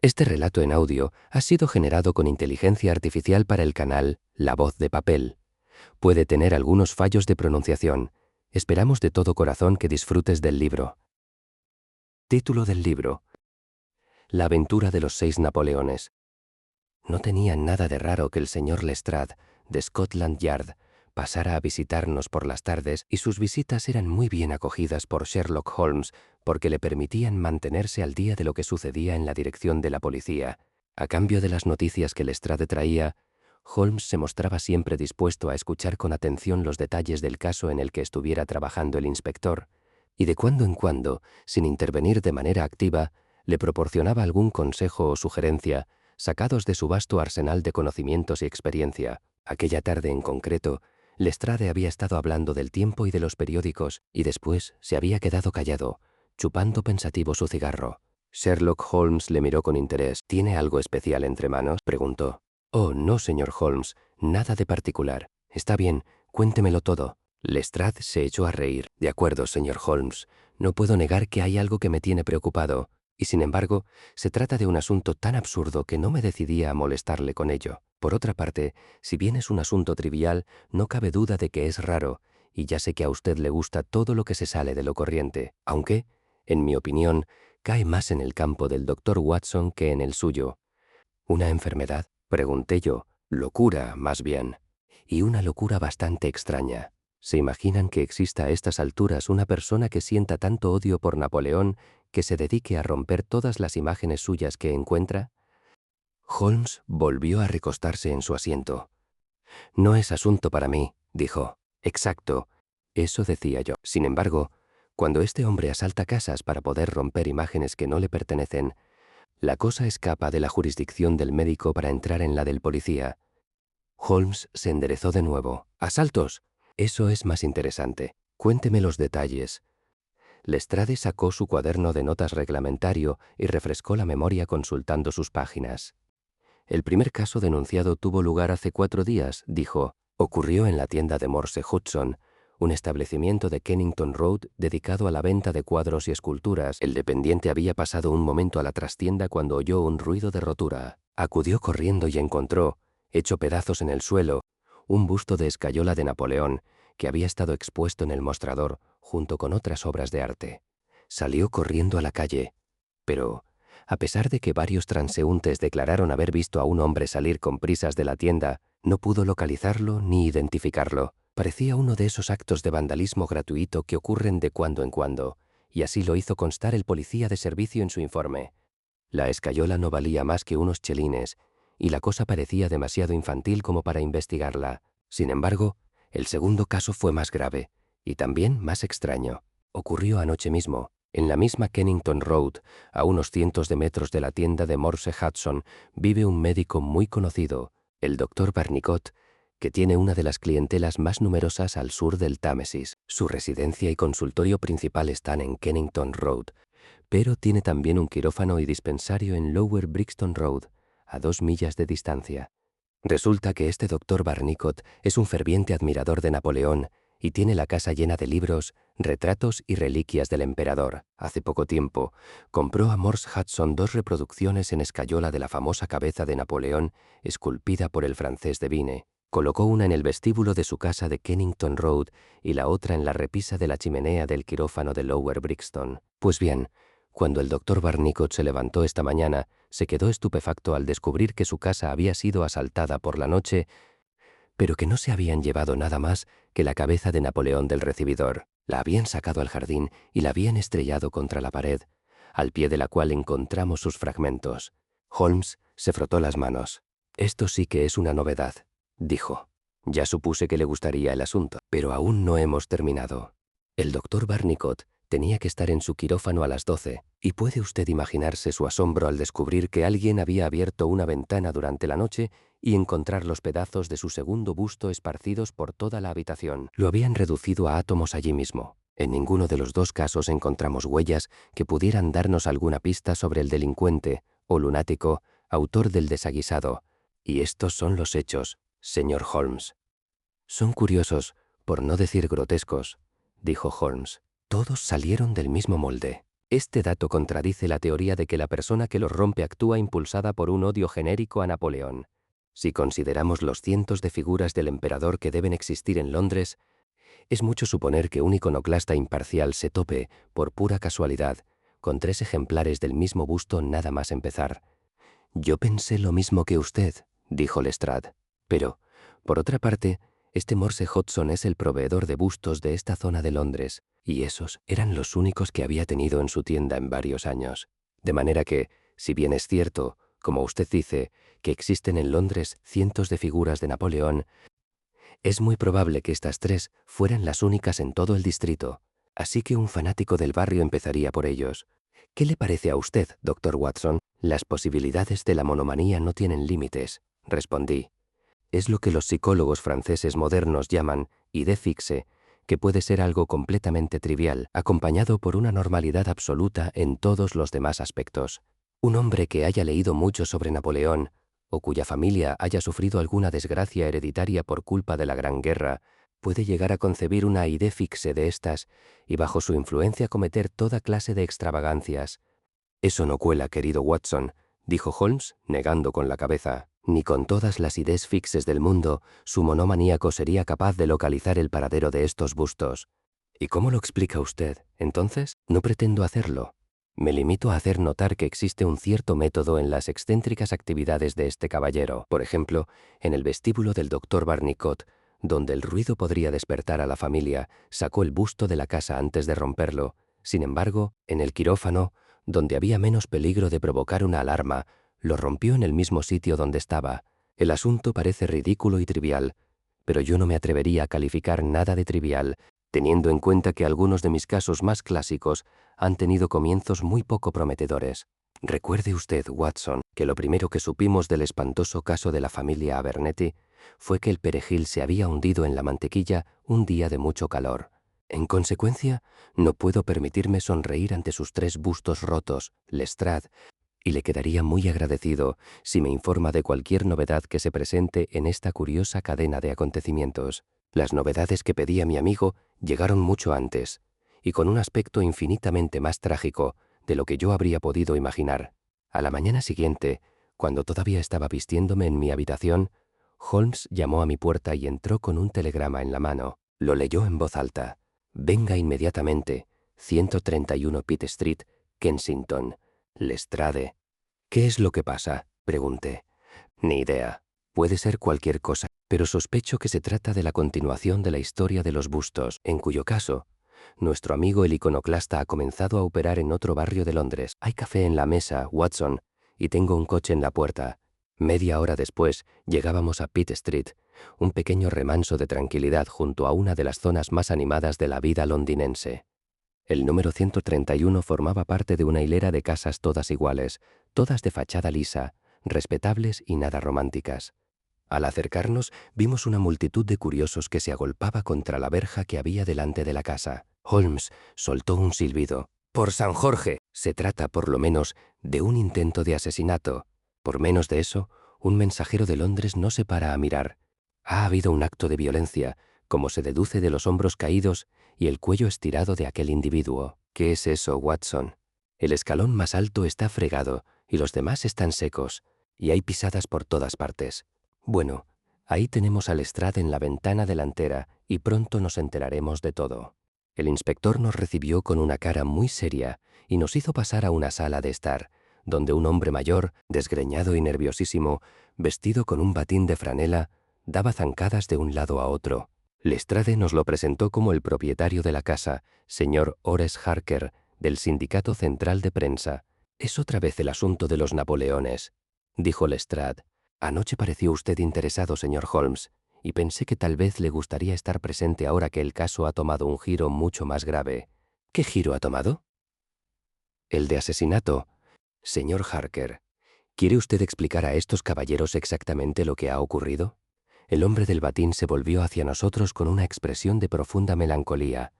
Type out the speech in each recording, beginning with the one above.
Este relato en audio ha sido generado con inteligencia artificial para el canal La Voz de Papel. Puede tener algunos fallos de pronunciación. Esperamos de todo corazón que disfrutes del libro. Título del libro: La aventura de los 6 Napoleones. No tenía nada de raro que el señor Lestrade, de Scotland Yard, pasara a visitarnos por las tardes, y sus visitas eran muy bien acogidas por Sherlock Holmes porque le permitían mantenerse al día de lo que sucedía en la dirección de la policía. A cambio de las noticias que Lestrade traía, Holmes se mostraba siempre dispuesto a escuchar con atención los detalles del caso en el que estuviera trabajando el inspector, y de cuando en cuando, sin intervenir de manera activa, le proporcionaba algún consejo o sugerencia sacados de su vasto arsenal de conocimientos y experiencia. Aquella tarde en concreto, Lestrade había estado hablando del tiempo y de los periódicos, y después se había quedado callado, chupando pensativo su cigarro. Sherlock Holmes le miró con interés. ¿Tiene algo especial entre manos?, preguntó. Oh, no, señor Holmes, nada de particular. Está bien, cuéntemelo todo. Lestrade se echó a reír. De acuerdo, señor Holmes, no puedo negar que hay algo que me tiene preocupado, y sin embargo, se trata de un asunto tan absurdo que no me decidía a molestarle con ello. Por otra parte, si bien es un asunto trivial, no cabe duda de que es raro, y ya sé que a usted le gusta todo lo que se sale de lo corriente, aunque, en mi opinión, cae más en el campo del doctor Watson que en el suyo. ¿Una enfermedad?, pregunté yo. Locura, más bien. Y una locura bastante extraña. ¿Se imaginan que exista a estas alturas una persona que sienta tanto odio por Napoleón que se dedique a romper todas las imágenes suyas que encuentra? Holmes volvió a recostarse en su asiento. No es asunto para mí, dijo. Exacto, eso decía yo. Sin embargo, cuando este hombre asalta casas para poder romper imágenes que no le pertenecen, la cosa escapa de la jurisdicción del médico para entrar en la del policía. Holmes se enderezó de nuevo. ¿Asaltos? Eso es más interesante. Cuénteme los detalles. Lestrade sacó su cuaderno de notas reglamentario y refrescó la memoria consultando sus páginas. El primer caso denunciado tuvo lugar hace 4 días, dijo. Ocurrió en la tienda de Morse Hudson, un establecimiento de Kennington Road dedicado a la venta de cuadros y esculturas. El dependiente había pasado un momento a la trastienda cuando oyó un ruido de rotura. Acudió corriendo y encontró, hecho pedazos en el suelo, un busto de escayola de Napoleón que había estado expuesto en el mostrador junto con otras obras de arte. Salió corriendo a la calle, pero, a pesar de que varios transeúntes declararon haber visto a un hombre salir con prisas de la tienda, no pudo localizarlo ni identificarlo. Parecía uno de esos actos de vandalismo gratuito que ocurren de cuando en cuando, y así lo hizo constar el policía de servicio en su informe. La escayola no valía más que unos chelines, y la cosa parecía demasiado infantil como para investigarla. Sin embargo, el segundo caso fue más grave, y también más extraño. Ocurrió anoche mismo, en la misma Kennington Road, a unos cientos de metros de la tienda de Morse Hudson, vive un médico muy conocido, el doctor Barnicot, que tiene una de las clientelas más numerosas al sur del Támesis. Su residencia y consultorio principal están en Kennington Road, pero tiene también un quirófano y dispensario en Lower Brixton Road, a 2 millas de distancia. Resulta que este doctor Barnicot es un ferviente admirador de Napoleón y tiene la casa llena de libros, retratos y reliquias del emperador. Hace poco tiempo, compró a Morse Hudson 2 reproducciones en escayola de la famosa cabeza de Napoleón, esculpida por el francés Devine. Colocó una en el vestíbulo de su casa de Kennington Road y la otra en la repisa de la chimenea del quirófano de Lower Brixton. Pues bien, cuando el doctor Barnicot se levantó esta mañana, se quedó estupefacto al descubrir que su casa había sido asaltada por la noche, pero que no se habían llevado nada más que la cabeza de Napoleón del recibidor. La habían sacado al jardín y la habían estrellado contra la pared, al pie de la cual encontramos sus fragmentos. Holmes se frotó las manos. «Esto sí que es una novedad», dijo. «Ya supuse que le gustaría el asunto, pero aún no hemos terminado. El doctor Barnicot tenía que estar en su quirófano a las 12, y puede usted imaginarse su asombro al descubrir que alguien había abierto una ventana durante la noche y encontrar los pedazos de su segundo busto esparcidos por toda la habitación. Lo habían reducido a átomos allí mismo. En ninguno de los 2 casos encontramos huellas que pudieran darnos alguna pista sobre el delincuente o lunático, autor del desaguisado. Y estos son los hechos, señor Holmes». «Son curiosos, por no decir grotescos», dijo Holmes. «Todos salieron del mismo molde. Este dato contradice la teoría de que la persona que los rompe actúa impulsada por un odio genérico a Napoleón. Si consideramos los cientos de figuras del emperador que deben existir en Londres, es mucho suponer que un iconoclasta imparcial se tope, por pura casualidad, con 3 ejemplares del mismo busto nada más empezar. Yo pensé lo mismo que usted, dijo Lestrade. Pero, por otra parte, este Morse Hodgson es el proveedor de bustos de esta zona de Londres, y esos eran los únicos que había tenido en su tienda en varios años. De manera que, si bien es cierto, como usted dice, que existen en Londres cientos de figuras de Napoleón, es muy probable que estas 3 fueran las únicas en todo el distrito, así que un fanático del barrio empezaría por ellos. ¿Qué le parece a usted, doctor Watson? Las posibilidades de la monomanía no tienen límites, respondí. Es lo que los psicólogos franceses modernos llaman idée fixe, que puede ser algo completamente trivial, acompañado por una normalidad absoluta en todos los demás aspectos. Un hombre que haya leído mucho sobre Napoleón, o cuya familia haya sufrido alguna desgracia hereditaria por culpa de la Gran Guerra, puede llegar a concebir una idée fixe de estas y bajo su influencia cometer toda clase de extravagancias. Eso no cuela, querido Watson, dijo Holmes, negando con la cabeza. Ni con todas las ideas fixes del mundo, su monomaníaco sería capaz de localizar el paradero de estos bustos. ¿Y cómo lo explica usted, entonces? No pretendo hacerlo. Me limito a hacer notar que existe un cierto método en las excéntricas actividades de este caballero. Por ejemplo, en el vestíbulo del doctor Barnicot, donde el ruido podría despertar a la familia, sacó el busto de la casa antes de romperlo. Sin embargo, en el quirófano, donde había menos peligro de provocar una alarma, lo rompió en el mismo sitio donde estaba. El asunto parece ridículo y trivial, pero yo no me atrevería a calificar nada de trivial, teniendo en cuenta que algunos de mis casos más clásicos han tenido comienzos muy poco prometedores. Recuerde usted, Watson, que lo primero que supimos del espantoso caso de la familia Abernethy fue que el perejil se había hundido en la mantequilla un día de mucho calor. En consecuencia, no puedo permitirme sonreír ante sus 3 bustos rotos, Lestrade, y le quedaría muy agradecido si me informa de cualquier novedad que se presente en esta curiosa cadena de acontecimientos. Las novedades que pedía mi amigo llegaron mucho antes, y con un aspecto infinitamente más trágico de lo que yo habría podido imaginar. A la mañana siguiente, cuando todavía estaba vistiéndome en mi habitación, Holmes llamó a mi puerta y entró con un telegrama en la mano. Lo leyó en voz alta. «Venga inmediatamente, 131 Pitt Street, Kensington. Lestrade». «¿Qué es lo que pasa?», pregunté. «Ni idea. Puede ser cualquier cosa, pero sospecho que se trata de la continuación de la historia de los bustos, en cuyo caso, nuestro amigo el iconoclasta ha comenzado a operar en otro barrio de Londres. Hay café en la mesa, Watson, y tengo un coche en la puerta». Media hora después llegábamos a Pitt Street, un pequeño remanso de tranquilidad junto a una de las zonas más animadas de la vida londinense. El número 131 formaba parte de una hilera de casas todas iguales, todas de fachada lisa, respetables y nada románticas. Al acercarnos, vimos una multitud de curiosos que se agolpaba contra la verja que había delante de la casa. Holmes soltó un silbido. «¡Por San Jorge!». Se trata, por lo menos, de un intento de asesinato. Por menos de eso, un mensajero de Londres no se para a mirar. Ha habido un acto de violencia, como se deduce de los hombros caídos y el cuello estirado de aquel individuo. ¿Qué es eso, Watson? El escalón más alto está fregado y los demás están secos, y hay pisadas por todas partes. Bueno, ahí tenemos a Lestrade en la ventana delantera y pronto nos enteraremos de todo. El inspector nos recibió con una cara muy seria y nos hizo pasar a una sala de estar, donde un hombre mayor, desgreñado y nerviosísimo, vestido con un batín de franela, daba zancadas de un lado a otro. Lestrade nos lo presentó como el propietario de la casa, señor Horace Harker, del Sindicato Central de Prensa. «Es otra vez el asunto de los Napoleones», dijo Lestrade. «Anoche pareció usted interesado, señor Holmes, y pensé que tal vez le gustaría estar presente ahora que el caso ha tomado un giro mucho más grave». «¿Qué giro ha tomado?». «El de asesinato. Señor Harker, ¿quiere usted explicar a estos caballeros exactamente lo que ha ocurrido?». El hombre del batín se volvió hacia nosotros con una expresión de profunda melancolía.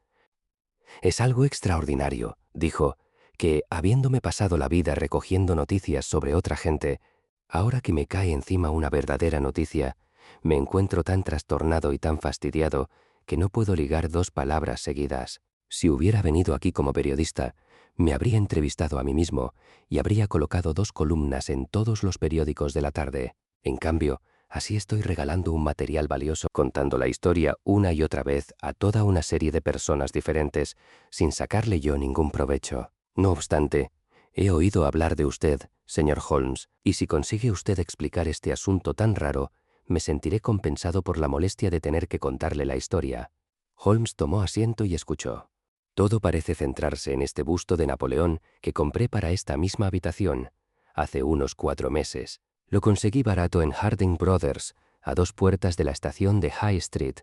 «Es algo extraordinario», dijo, «que, habiéndome pasado la vida recogiendo noticias sobre otra gente, ahora que me cae encima una verdadera noticia, me encuentro tan trastornado y tan fastidiado que no puedo ligar 2 palabras seguidas. Si hubiera venido aquí como periodista, me habría entrevistado a mí mismo y habría colocado 2 columnas en todos los periódicos de la tarde. En cambio, así estoy regalando un material valioso contando la historia una y otra vez a toda una serie de personas diferentes sin sacarle yo ningún provecho. No obstante, he oído hablar de usted, señor Holmes, y si consigue usted explicar este asunto tan raro, me sentiré compensado por la molestia de tener que contarle la historia. Holmes tomó asiento y escuchó. Todo parece centrarse en este busto de Napoleón que compré para esta misma habitación hace unos 4 meses. Lo conseguí barato en Harding Brothers, a 2 puertas de la estación de High Street.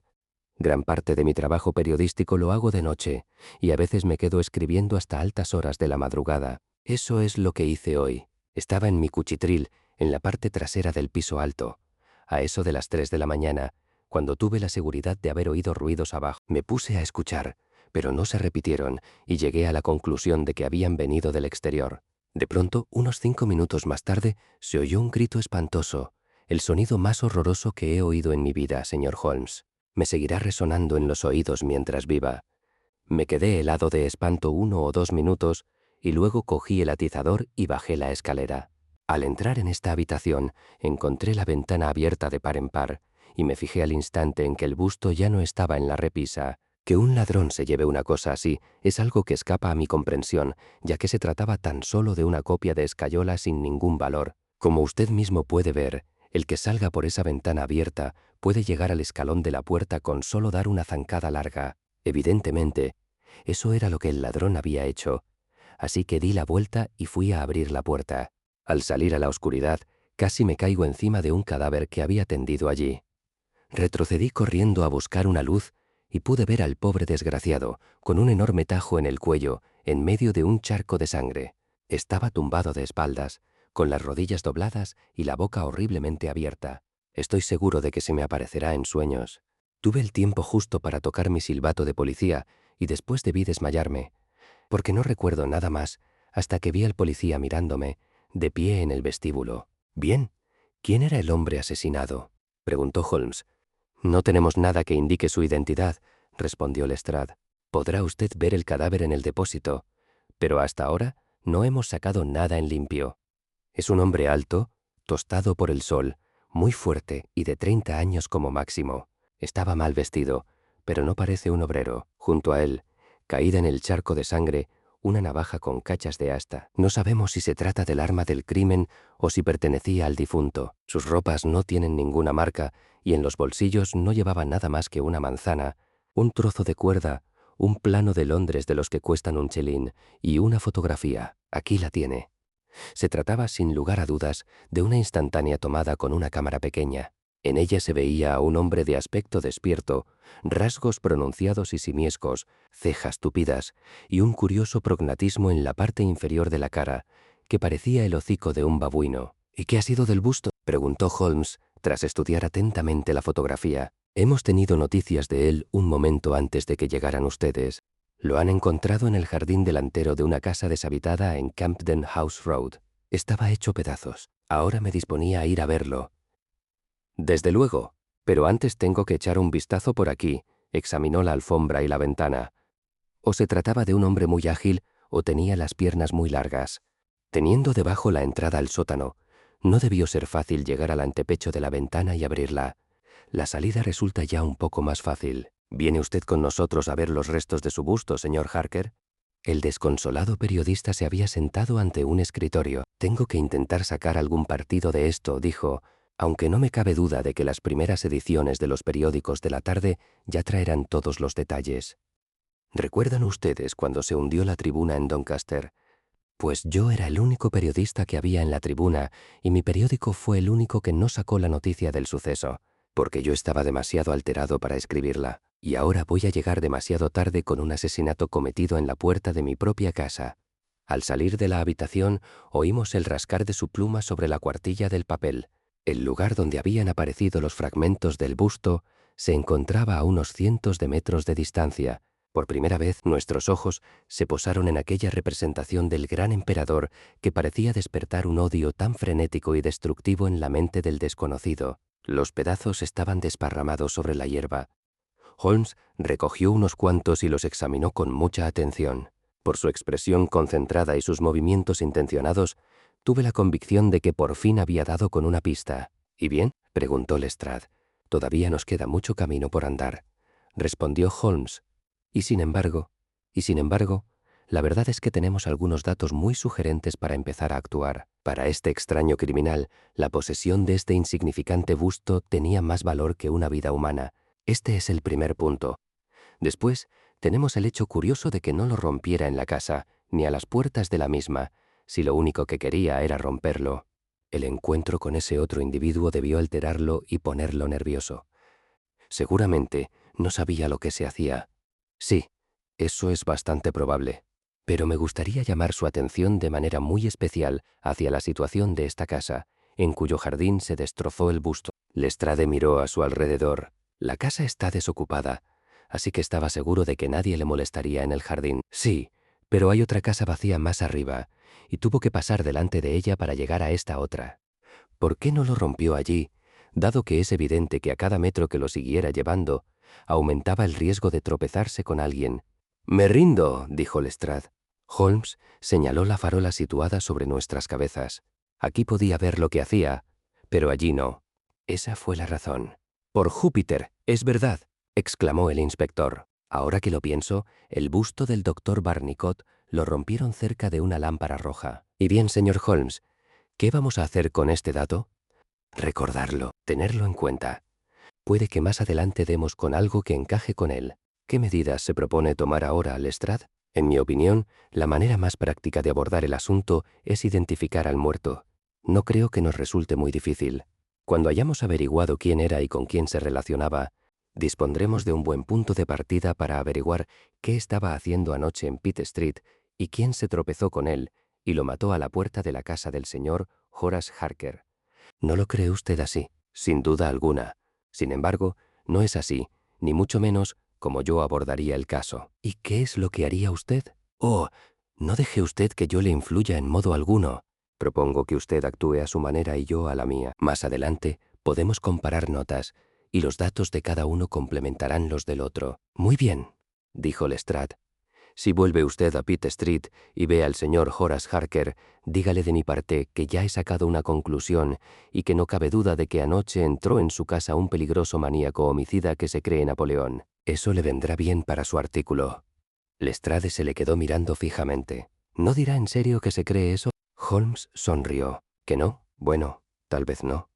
Gran parte de mi trabajo periodístico lo hago de noche, y a veces me quedo escribiendo hasta altas horas de la madrugada. Eso es lo que hice hoy. Estaba en mi cuchitril, en la parte trasera del piso alto. A eso de las 3 de la mañana, cuando tuve la seguridad de haber oído ruidos abajo, me puse a escuchar, pero no se repitieron, y llegué a la conclusión de que habían venido del exterior. De pronto, unos 5 minutos más tarde, se oyó un grito espantoso, el sonido más horroroso que he oído en mi vida, señor Holmes. Me seguirá resonando en los oídos mientras viva. Me quedé helado de espanto 1 o 2 minutos, y luego cogí el atizador y bajé la escalera. Al entrar en esta habitación, encontré la ventana abierta de par en par, y me fijé al instante en que el busto ya no estaba en la repisa. Que un ladrón se lleve una cosa así es algo que escapa a mi comprensión, ya que se trataba tan solo de una copia de escayola sin ningún valor. Como usted mismo puede ver, el que salga por esa ventana abierta puede llegar al escalón de la puerta con solo dar una zancada larga. Evidentemente, eso era lo que el ladrón había hecho. Así que di la vuelta y fui a abrir la puerta. Al salir a la oscuridad, casi me caigo encima de un cadáver que había tendido allí. Retrocedí corriendo a buscar una luz y pude ver al pobre desgraciado, con un enorme tajo en el cuello, en medio de un charco de sangre. Estaba tumbado de espaldas, con las rodillas dobladas y la boca horriblemente abierta. Estoy seguro de que se me aparecerá en sueños. Tuve el tiempo justo para tocar mi silbato de policía y después debí desmayarme, porque no recuerdo nada más hasta que vi al policía mirándome, de pie en el vestíbulo. «Bien, ¿quién era el hombre asesinado?», preguntó Holmes. «No tenemos nada que indique su identidad», respondió Lestrade. «Podrá usted ver el cadáver en el depósito, pero hasta ahora no hemos sacado nada en limpio. Es un hombre alto, tostado por el sol, muy fuerte y de 30 años como máximo. Estaba mal vestido, pero no parece un obrero. Junto a él, caída en el charco de sangre, una navaja con cachas de asta. No sabemos si se trata del arma del crimen o si pertenecía al difunto. Sus ropas no tienen ninguna marca y en los bolsillos no llevaba nada más que una manzana, un trozo de cuerda, un plano de Londres de los que cuestan un chelín y una fotografía. Aquí la tiene. Se trataba, sin lugar a dudas, de una instantánea tomada con una cámara pequeña. En ella se veía a un hombre de aspecto despierto, rasgos pronunciados y simiescos, cejas tupidas y un curioso prognatismo en la parte inferior de la cara, que parecía el hocico de un babuino. «¿Y qué ha sido del busto?», preguntó Holmes, tras estudiar atentamente la fotografía. «Hemos tenido noticias de él un momento antes de que llegaran ustedes. Lo han encontrado en el jardín delantero de una casa deshabitada en Campden House Road. Estaba hecho pedazos. Ahora me disponía a ir a verlo». «Desde luego, pero antes tengo que echar un vistazo por aquí», examinó la alfombra y la ventana. O se trataba de un hombre muy ágil o tenía las piernas muy largas. Teniendo debajo la entrada al sótano, no debió ser fácil llegar al antepecho de la ventana y abrirla. La salida resulta ya un poco más fácil. «¿Viene usted con nosotros a ver los restos de su busto, señor Harker?». El desconsolado periodista se había sentado ante un escritorio. «Tengo que intentar sacar algún partido de esto», dijo, «aunque no me cabe duda de que las primeras ediciones de los periódicos de la tarde ya traerán todos los detalles. ¿Recuerdan ustedes cuando se hundió la Tribuna en Doncaster? Pues yo era el único periodista que había en la Tribuna y mi periódico fue el único que no sacó la noticia del suceso, porque yo estaba demasiado alterado para escribirla. Y ahora voy a llegar demasiado tarde con un asesinato cometido en la puerta de mi propia casa». Al salir de la habitación, oímos el rascar de su pluma sobre la cuartilla del papel. El lugar donde habían aparecido los fragmentos del busto se encontraba a unos cientos de metros de distancia. Por primera vez nuestros ojos se posaron en aquella representación del gran emperador que parecía despertar un odio tan frenético y destructivo en la mente del desconocido. Los pedazos estaban desparramados sobre la hierba. Holmes recogió unos cuantos y los examinó con mucha atención. Por su expresión concentrada y sus movimientos intencionados, tuve la convicción de que por fin había dado con una pista. ¿Y bien?, preguntó Lestrade. Todavía nos queda mucho camino por andar, respondió Holmes. Y sin embargo, la verdad es que tenemos algunos datos muy sugerentes para empezar a actuar. Para este extraño criminal, la posesión de este insignificante busto tenía más valor que una vida humana. Este es el primer punto. Después, tenemos el hecho curioso de que no lo rompiera en la casa, ni a las puertas de la misma, si lo único que quería era romperlo. El encuentro con ese otro individuo debió alterarlo y ponerlo nervioso. Seguramente no sabía lo que se hacía. Sí, eso es bastante probable. Pero me gustaría llamar su atención de manera muy especial hacia la situación de esta casa, en cuyo jardín se destrozó el busto. Lestrade miró a su alrededor. La casa está desocupada, así que estaba seguro de que nadie le molestaría en el jardín. Sí, pero hay otra casa vacía más arriba, y tuvo que pasar delante de ella para llegar a esta otra. ¿Por qué no lo rompió allí, dado que es evidente que a cada metro que lo siguiera llevando, aumentaba el riesgo de tropezarse con alguien? «Me rindo», dijo Lestrade. Holmes señaló la farola situada sobre nuestras cabezas. Aquí podía ver lo que hacía, pero allí no. Esa fue la razón. «Por Júpiter, es verdad», exclamó el inspector. «Ahora que lo pienso, el busto del doctor Barnicot lo rompieron cerca de una lámpara roja. Y bien, señor Holmes, ¿qué vamos a hacer con este dato? Recordarlo, tenerlo en cuenta. Puede que más adelante demos con algo que encaje con él. ¿Qué medidas se propone tomar ahora, Lestrade? En mi opinión, la manera más práctica de abordar el asunto es identificar al muerto. No creo que nos resulte muy difícil. Cuando hayamos averiguado quién era y con quién se relacionaba, dispondremos de un buen punto de partida para averiguar qué estaba haciendo anoche en Pitt Street y quién se tropezó con él y lo mató a la puerta de la casa del señor Horace Harker. ¿No lo cree usted así? Sin duda alguna. Sin embargo, no es así, ni mucho menos como yo abordaría el caso. ¿Y qué es lo que haría usted? Oh, no deje usted que yo le influya en modo alguno. Propongo que usted actúe a su manera y yo a la mía. Más adelante podemos comparar notas, y los datos de cada uno complementarán los del otro. Muy bien, dijo Lestrade. Si vuelve usted a Pitt Street y ve al señor Horace Harker, dígale de mi parte que ya he sacado una conclusión y que no cabe duda de que anoche entró en su casa un peligroso maníaco homicida que se cree Napoleón. Eso le vendrá bien para su artículo. Lestrade se le quedó mirando fijamente. ¿No dirá en serio que se cree eso? Holmes sonrió. ¿Que no? Bueno, tal vez no.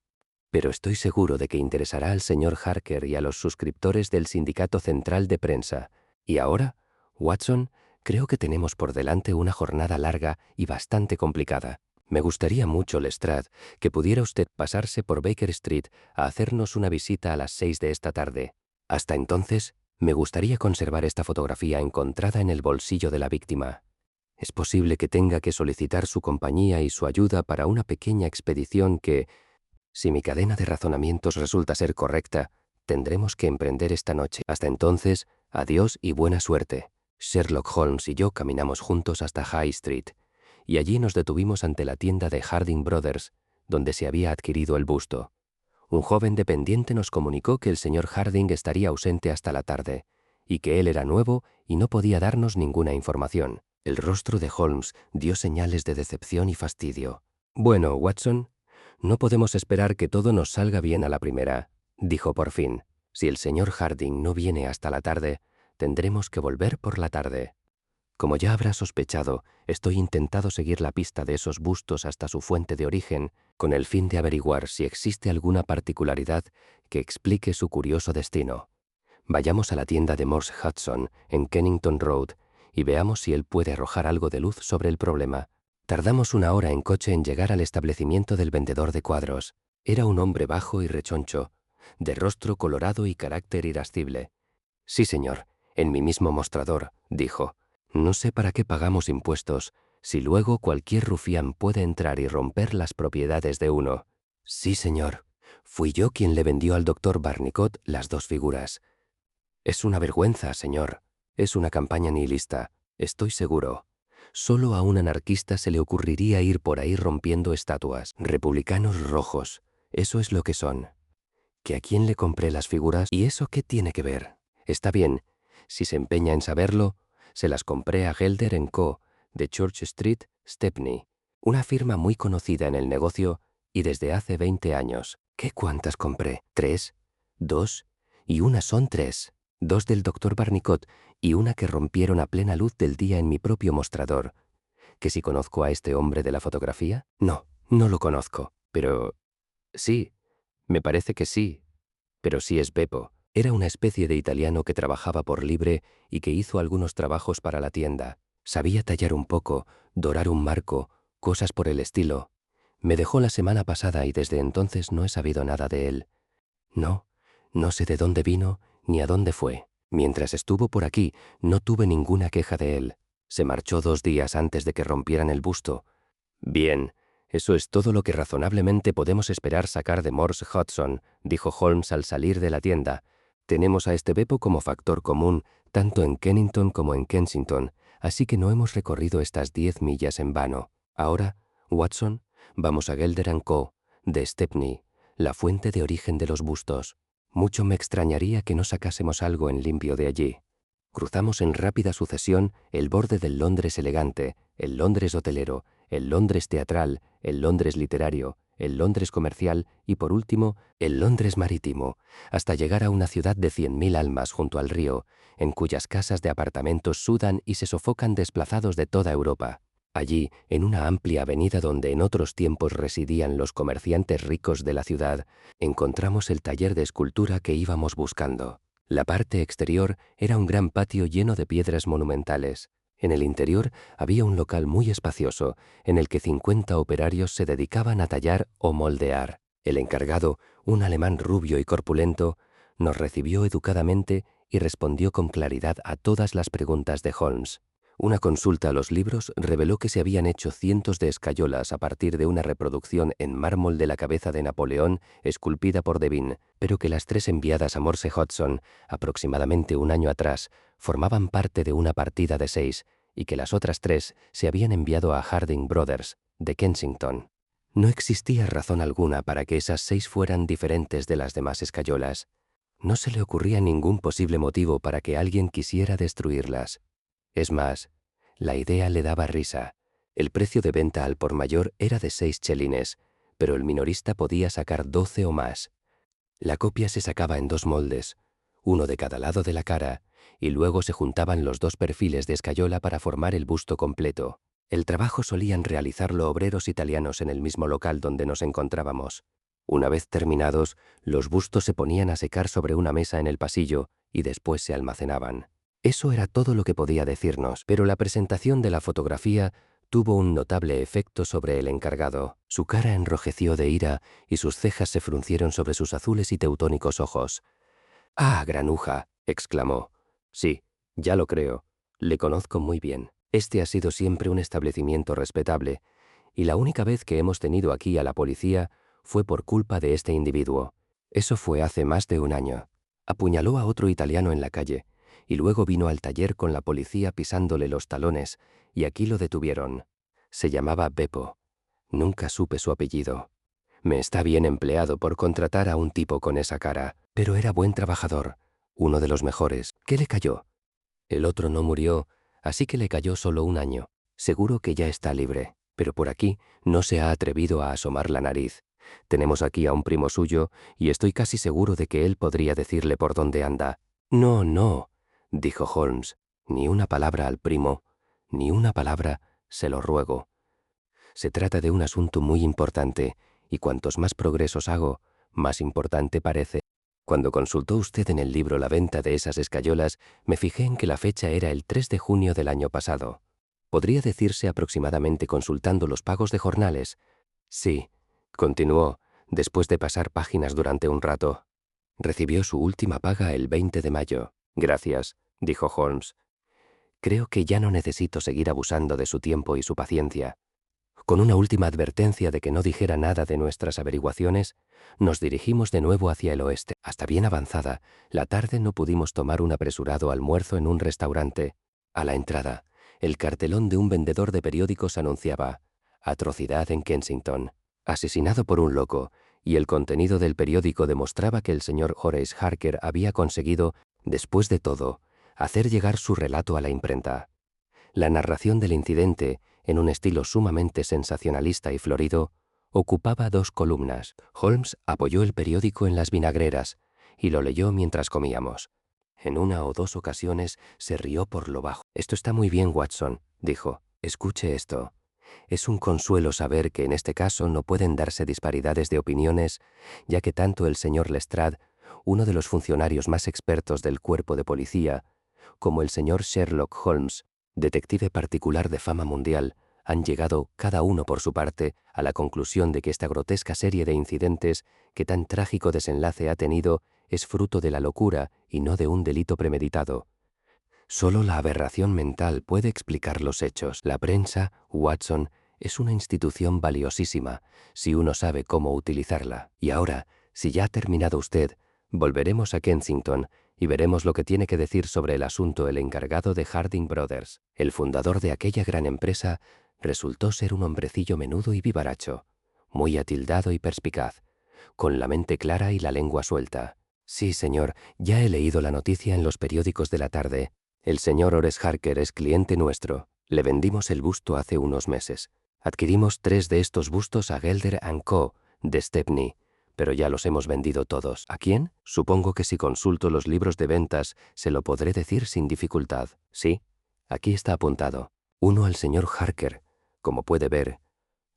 Pero estoy seguro de que interesará al señor Harker y a los suscriptores del Sindicato Central de Prensa. Y ahora, Watson, creo que tenemos por delante una jornada larga y bastante complicada. Me gustaría mucho, Lestrade, que pudiera usted pasarse por Baker Street a hacernos una visita a las 6 de esta tarde. Hasta entonces, me gustaría conservar esta fotografía encontrada en el bolsillo de la víctima. Es posible que tenga que solicitar su compañía y su ayuda para una pequeña expedición que, si mi cadena de razonamientos resulta ser correcta, tendremos que emprender esta noche. Hasta entonces, adiós y buena suerte. Sherlock Holmes y yo caminamos juntos hasta High Street, y allí nos detuvimos ante la tienda de Harding Brothers, donde se había adquirido el busto. Un joven dependiente nos comunicó que el señor Harding estaría ausente hasta la tarde, y que él era nuevo y no podía darnos ninguna información. El rostro de Holmes dio señales de decepción y fastidio. «Bueno, Watson, no podemos esperar que todo nos salga bien a la primera», dijo por fin. «Si el señor Harding no viene hasta la tarde, tendremos que volver por la tarde. Como ya habrá sospechado, estoy intentando seguir la pista de esos bustos hasta su fuente de origen, con el fin de averiguar si existe alguna particularidad que explique su curioso destino. Vayamos a la tienda de Morse Hudson, en Kennington Road, y veamos si él puede arrojar algo de luz sobre el problema». Tardamos una hora en coche en llegar al establecimiento del vendedor de cuadros. Era un hombre bajo y rechoncho, de rostro colorado y carácter irascible. «Sí, señor, en mi mismo mostrador», dijo. «No sé para qué pagamos impuestos, si luego cualquier rufián puede entrar y romper las propiedades de uno». «Sí, señor. Fui yo quien le vendió al doctor Barnicot las dos figuras». «Es una vergüenza, señor. Es una campaña nihilista, estoy seguro. Solo a un anarquista se le ocurriría ir por ahí rompiendo estatuas. Republicanos rojos, eso es lo que son. ¿Que a quién le compré las figuras? ¿Y eso qué tiene que ver? Está bien. Si se empeña en saberlo, se las compré a Gelder Co., de Church Street, Stepney, una firma muy conocida en el negocio y desde hace 20 años. ¿Qué cuántas compré? ¿3? ¿2? Y una son 3. 2 del doctor Barnicot y una que rompieron a plena luz del día en mi propio mostrador. ¿Que si conozco a este hombre de la fotografía? No, no lo conozco. Pero... sí, me parece que sí. Pero sí es Beppo. Era una especie de italiano que trabajaba por libre y que hizo algunos trabajos para la tienda. Sabía tallar un poco, dorar un marco, cosas por el estilo. Me dejó la semana pasada y desde entonces no he sabido nada de él. No, no sé de dónde vino ni a dónde fue. Mientras estuvo por aquí, no tuve ninguna queja de él. Se marchó 2 días antes de que rompieran el busto. Bien, eso es todo lo que razonablemente podemos esperar sacar de Morse Hudson, dijo Holmes al salir de la tienda. Tenemos a este Beppo como factor común, tanto en Kennington como en Kensington, así que no hemos recorrido estas 10 millas en vano. Ahora, Watson, vamos a Gelder Co., de Stepney, la fuente de origen de los bustos. Mucho me extrañaría que no sacásemos algo en limpio de allí. Cruzamos en rápida sucesión el borde del Londres elegante, el Londres hotelero, el Londres teatral, el Londres literario, el Londres comercial y, por último, el Londres marítimo, hasta llegar a una ciudad de 100.000 almas junto al río, en cuyas casas de apartamentos sudan y se sofocan desplazados de toda Europa. Allí, en una amplia avenida donde en otros tiempos residían los comerciantes ricos de la ciudad, encontramos el taller de escultura que íbamos buscando. La parte exterior era un gran patio lleno de piedras monumentales. En el interior había un local muy espacioso, en el que 50 operarios se dedicaban a tallar o moldear. El encargado, un alemán rubio y corpulento, nos recibió educadamente y respondió con claridad a todas las preguntas de Holmes. Una consulta a los libros reveló que se habían hecho cientos de escayolas a partir de una reproducción en mármol de la cabeza de Napoleón esculpida por Devine, pero que las 3 enviadas a Morse Hudson, aproximadamente un año atrás, formaban parte de una partida de 6 y que las otras 3 se habían enviado a Harding Brothers, de Kensington. No existía razón alguna para que esas 6 fueran diferentes de las demás escayolas. No se le ocurría ningún posible motivo para que alguien quisiera destruirlas. Es más, la idea le daba risa. El precio de venta al por mayor era de 6 chelines, pero el minorista podía sacar 12 o más. La copia se sacaba en 2 moldes, uno de cada lado de la cara, y luego se juntaban los 2 perfiles de escayola para formar el busto completo. El trabajo solían realizarlo obreros italianos en el mismo local donde nos encontrábamos. Una vez terminados, los bustos se ponían a secar sobre una mesa en el pasillo y después se almacenaban. Eso era todo lo que podía decirnos, pero la presentación de la fotografía tuvo un notable efecto sobre el encargado. Su cara enrojeció de ira y sus cejas se fruncieron sobre sus azules y teutónicos ojos. «¡Ah, granuja!», exclamó. «Sí, ya lo creo. Le conozco muy bien. Este ha sido siempre un establecimiento respetable, y la única vez que hemos tenido aquí a la policía fue por culpa de este individuo. Eso fue hace más de un año. Apuñaló a otro italiano en la calle, y luego vino al taller con la policía pisándole los talones, y aquí lo detuvieron. Se llamaba Beppo. Nunca supe su apellido. Me está bien empleado por contratar a un tipo con esa cara, pero era buen trabajador, uno de los mejores. ¿Qué le cayó? El otro no murió, así que le cayó solo un año. Seguro que ya está libre, pero por aquí no se ha atrevido a asomar la nariz. Tenemos aquí a un primo suyo, y estoy casi seguro de que él podría decirle por dónde anda. No, no, dijo Holmes, ni una palabra al primo, ni una palabra, se lo ruego. Se trata de un asunto muy importante, y cuantos más progresos hago, más importante parece. Cuando consultó usted en el libro la venta de esas escayolas, me fijé en que la fecha era el 3 de junio del año pasado. ¿Podría decirse aproximadamente consultando los pagos de jornales? Sí, continuó, después de pasar páginas durante un rato. Recibió su última paga el 20 de mayo. Gracias, dijo Holmes. Creo que ya no necesito seguir abusando de su tiempo y su paciencia. Con una última advertencia de que no dijera nada de nuestras averiguaciones, nos dirigimos de nuevo hacia el oeste. Hasta bien avanzada, la tarde no pudimos tomar un apresurado almuerzo en un restaurante. A la entrada, el cartelón de un vendedor de periódicos anunciaba «Atrocidad en Kensington, asesinado por un loco», y el contenido del periódico demostraba que el señor Horace Harker había conseguido Después de todo, hacer llegar su relato a la imprenta. La narración del incidente, en un estilo sumamente sensacionalista y florido, ocupaba 2 columnas. Holmes apoyó el periódico en las vinagreras y lo leyó mientras comíamos. En 1 o 2 ocasiones se rió por lo bajo. «Esto está muy bien, Watson», dijo. «Escuche esto. Es un consuelo saber que en este caso no pueden darse disparidades de opiniones, ya que tanto el señor Lestrade, uno de los funcionarios más expertos del cuerpo de policía, como el señor Sherlock Holmes, detective particular de fama mundial, han llegado, cada uno por su parte, a la conclusión de que esta grotesca serie de incidentes que tan trágico desenlace ha tenido es fruto de la locura y no de un delito premeditado. Solo la aberración mental puede explicar los hechos. La prensa, Watson, es una institución valiosísima, si uno sabe cómo utilizarla. Y ahora, si ya ha terminado usted, volveremos a Kensington y veremos lo que tiene que decir sobre el asunto el encargado de Harding Brothers. El fundador de aquella gran empresa resultó ser un hombrecillo menudo y vivaracho, muy atildado y perspicaz, con la mente clara y la lengua suelta. Sí, señor, ya he leído la noticia en los periódicos de la tarde. El señor Horace Harker es cliente nuestro. Le vendimos el busto hace unos meses. Adquirimos 3 de estos bustos a Gelder & Co. de Stepney, pero ya los hemos vendido todos. ¿A quién? Supongo que si consulto los libros de ventas se lo podré decir sin dificultad. Sí, aquí está apuntado. 1 al señor Harker, como puede ver.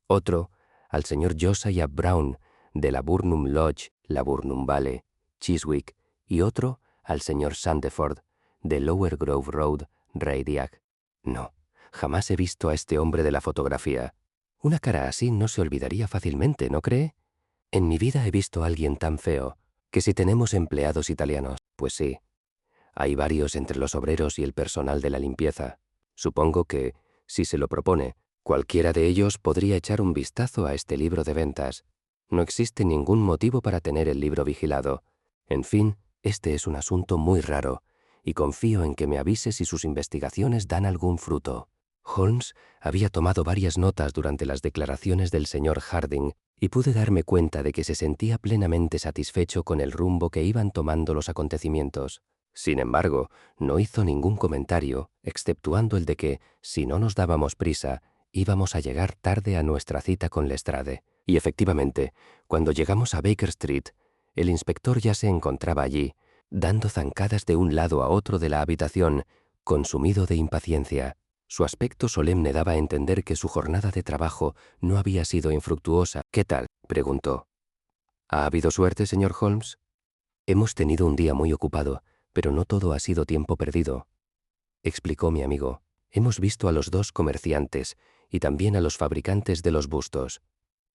Otro al señor Josiah Brown, de la Burnham Lodge, la Burnham Valley, Chiswick, y otro al señor Sandeford, de Lower Grove Road, Radiac. No, jamás he visto a este hombre de la fotografía. Una cara así no se olvidaría fácilmente, ¿no cree? En mi vida he visto a alguien tan feo, que si tenemos empleados italianos, pues sí. Hay varios entre los obreros y el personal de la limpieza. Supongo que, si se lo propone, cualquiera de ellos podría echar un vistazo a este libro de ventas. No existe ningún motivo para tener el libro vigilado. En fin, este es un asunto muy raro, y confío en que me avise si sus investigaciones dan algún fruto. Holmes había tomado varias notas durante las declaraciones del señor Harding y pude darme cuenta de que se sentía plenamente satisfecho con el rumbo que iban tomando los acontecimientos. Sin embargo, no hizo ningún comentario, exceptuando el de que, si no nos dábamos prisa, íbamos a llegar tarde a nuestra cita con Lestrade. Y efectivamente, cuando llegamos a Baker Street, el inspector ya se encontraba allí, dando zancadas de un lado a otro de la habitación, consumido de impaciencia. Su aspecto solemne daba a entender que su jornada de trabajo no había sido infructuosa. «¿Qué tal?», preguntó. «¿Ha habido suerte, señor Holmes?» «Hemos tenido un día muy ocupado, pero no todo ha sido tiempo perdido», explicó mi amigo. «Hemos visto a los 2 comerciantes y también a los fabricantes de los bustos.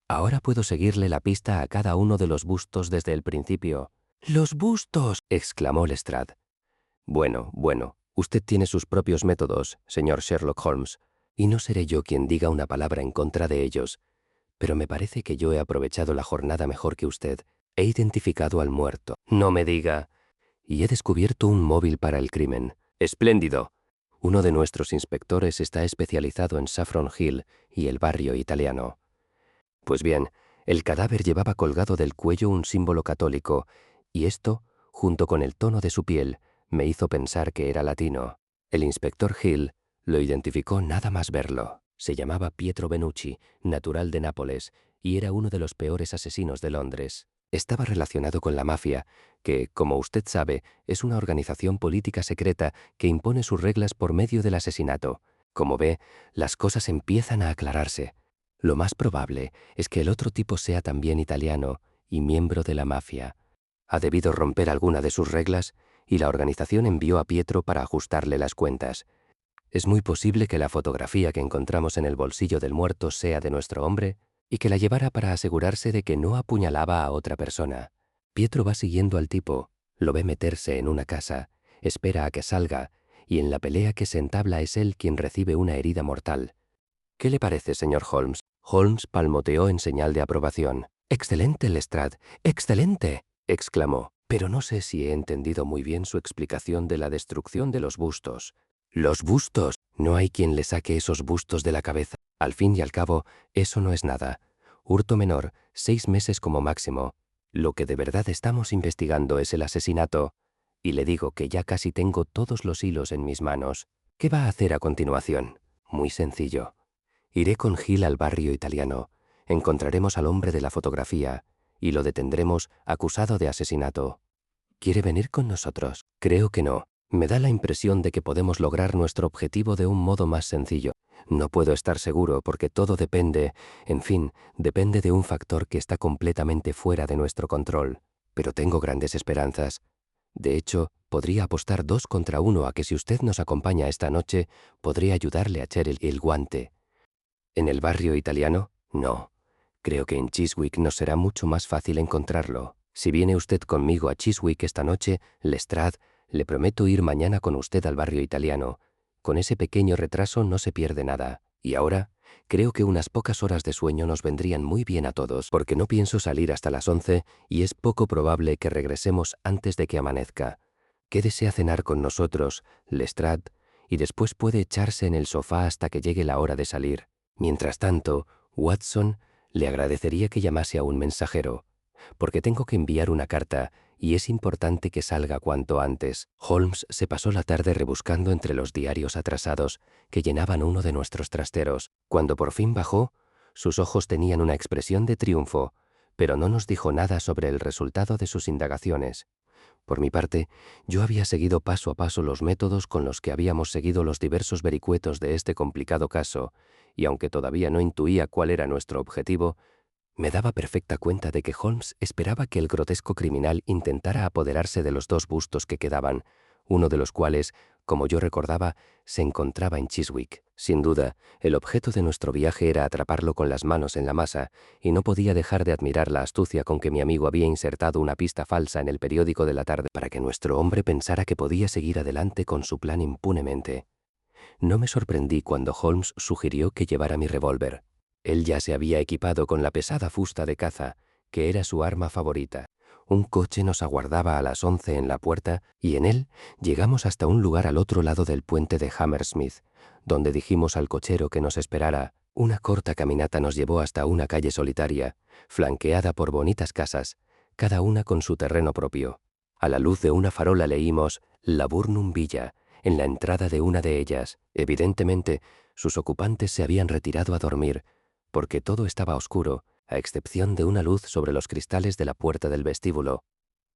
Ahora puedo seguirle la pista a cada uno de los bustos desde el principio». «¡Los bustos!», exclamó Lestrade. «Bueno, usted tiene sus propios métodos, señor Sherlock Holmes, y no seré yo quien diga una palabra en contra de ellos, pero me parece que yo he aprovechado la jornada mejor que usted. He identificado al muerto». «No me diga». «Y he descubierto un móvil para el crimen». «Espléndido». «Uno de nuestros inspectores está especializado en Saffron Hill y el barrio italiano». Pues bien, el cadáver llevaba colgado del cuello un símbolo católico, y esto, junto con el tono de su piel, me hizo pensar que era latino. El inspector Hill lo identificó nada más verlo. Se llamaba Pietro Benucci, natural de Nápoles, y era uno de los peores asesinos de Londres. Estaba relacionado con la mafia, que, como usted sabe, es una organización política secreta que impone sus reglas por medio del asesinato. Como ve, las cosas empiezan a aclararse. Lo más probable es que el otro tipo sea también italiano y miembro de la mafia. Ha debido romper alguna de sus reglas y la organización envió a Pietro para ajustarle las cuentas. Es muy posible que la fotografía que encontramos en el bolsillo del muerto sea de nuestro hombre y que la llevara para asegurarse de que no apuñalaba a otra persona. Pietro va siguiendo al tipo, lo ve meterse en una casa, espera a que salga y en la pelea que se entabla es él quien recibe una herida mortal. ¿Qué le parece, señor Holmes? Holmes palmoteó en señal de aprobación. «¡Excelente, Lestrade! ¡Excelente!», exclamó. «Pero no sé si he entendido muy bien su explicación de la destrucción de los bustos». «¿Los bustos? No hay quien le saque esos bustos de la cabeza. Al fin y al cabo, eso no es nada. Hurto menor, 6 meses como máximo. Lo que de verdad estamos investigando es el asesinato». y le digo que ya casi tengo todos los hilos en mis manos. ¿Qué va a hacer a continuación? Muy sencillo. Iré con Gil al barrio italiano. Encontraremos al hombre de la fotografía y lo detendremos acusado de asesinato. ¿Quiere venir con nosotros? Creo que no. Me da la impresión de que podemos lograr nuestro objetivo de un modo más sencillo. No puedo estar seguro porque todo depende, en fin, depende de un factor que está completamente fuera de nuestro control. Pero tengo grandes esperanzas. De hecho, podría apostar 2 contra 1 a que si usted nos acompaña esta noche, podría ayudarle a echar el guante. ¿En el barrio italiano? No. Creo que en Chiswick nos será mucho más fácil encontrarlo. Si viene usted conmigo a Chiswick esta noche, Lestrade, le prometo ir mañana con usted al barrio italiano. Con ese pequeño retraso no se pierde nada. Y ahora, creo que unas pocas horas de sueño nos vendrían muy bien a todos, porque no pienso salir hasta las 11 y es poco probable que regresemos antes de que amanezca. Quédese a cenar con nosotros, Lestrade, y después puede echarse en el sofá hasta que llegue la hora de salir. Mientras tanto, Watson, le agradecería que llamase a un mensajero, porque tengo que enviar una carta y es importante que salga cuanto antes. Holmes se pasó la tarde rebuscando entre los diarios atrasados que llenaban uno de nuestros trasteros. Cuando por fin bajó, sus ojos tenían una expresión de triunfo, pero no nos dijo nada sobre el resultado de sus indagaciones. Por mi parte, yo había seguido paso a paso los métodos con los que habíamos seguido los diversos vericuetos de este complicado caso, y aunque todavía no intuía cuál era nuestro objetivo, me daba perfecta cuenta de que Holmes esperaba que el grotesco criminal intentara apoderarse de los 2 bustos que quedaban, uno de los cuales, como yo recordaba, se encontraba en Chiswick. Sin duda, el objeto de nuestro viaje era atraparlo con las manos en la masa, y no podía dejar de admirar la astucia con que mi amigo había insertado una pista falsa en el periódico de la tarde para que nuestro hombre pensara que podía seguir adelante con su plan impunemente. No me sorprendí cuando Holmes sugirió que llevara mi revólver. Él ya se había equipado con la pesada fusta de caza, que era su arma favorita. Un coche nos aguardaba a las 11 en la puerta y en él llegamos hasta un lugar al otro lado del puente de Hammersmith, donde dijimos al cochero que nos esperara. Una corta caminata nos llevó hasta una calle solitaria, flanqueada por bonitas casas, cada una con su terreno propio. A la luz de una farola leímos Laburnum Villa en la entrada de una de ellas. Evidentemente, sus ocupantes se habían retirado a dormir, porque todo estaba oscuro, a excepción de una luz sobre los cristales de la puerta del vestíbulo,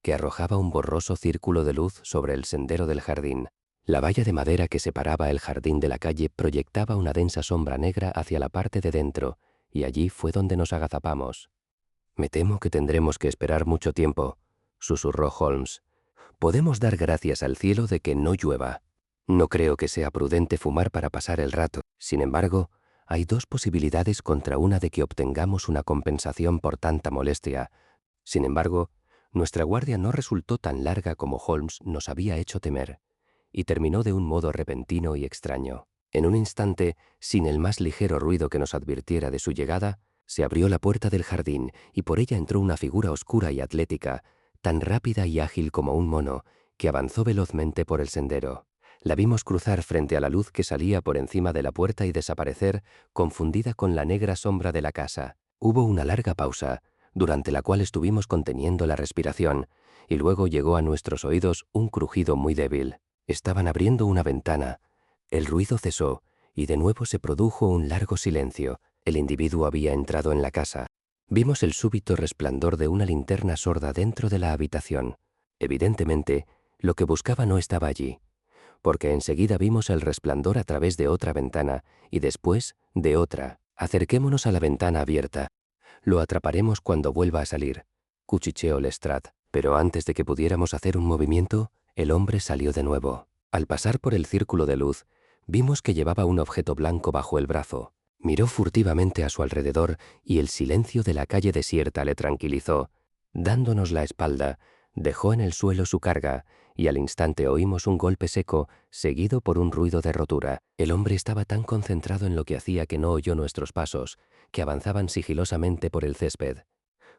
que arrojaba un borroso círculo de luz sobre el sendero del jardín. La valla de madera que separaba el jardín de la calle proyectaba una densa sombra negra hacia la parte de dentro, y allí fue donde nos agazapamos. «Me temo que tendremos que esperar mucho tiempo», susurró Holmes. «Podemos dar gracias al cielo de que no llueva. No creo que sea prudente fumar para pasar el rato. Sin embargo, hay 2 posibilidades contra una de que obtengamos una compensación por tanta molestia. Sin embargo, nuestra guardia no resultó tan larga como Holmes nos había hecho temer, y terminó de un modo repentino y extraño. En un instante, sin el más ligero ruido que nos advirtiera de su llegada, se abrió la puerta del jardín y por ella entró una figura oscura y atlética, tan rápida y ágil como un mono, que avanzó velozmente por el sendero. La vimos cruzar frente a la luz que salía por encima de la puerta y desaparecer, confundida con la negra sombra de la casa. Hubo una larga pausa, durante la cual estuvimos conteniendo la respiración, y luego llegó a nuestros oídos un crujido muy débil. Estaban abriendo una ventana. El ruido cesó, y de nuevo se produjo un largo silencio. El individuo había entrado en la casa. Vimos el súbito resplandor de una linterna sorda dentro de la habitación. Evidentemente, lo que buscaba no estaba allí, porque enseguida vimos el resplandor a través de otra ventana y después de otra. Acerquémonos a la ventana abierta. Lo atraparemos cuando vuelva a salir, cuchicheó Lestrade. Pero antes de que pudiéramos hacer un movimiento, el hombre salió de nuevo. Al pasar por el círculo de luz, vimos que llevaba un objeto blanco bajo el brazo. Miró furtivamente a su alrededor y el silencio de la calle desierta le tranquilizó. Dándonos la espalda, dejó en el suelo su carga y al instante oímos un golpe seco, seguido por un ruido de rotura. El hombre estaba tan concentrado en lo que hacía que no oyó nuestros pasos, que avanzaban sigilosamente por el césped.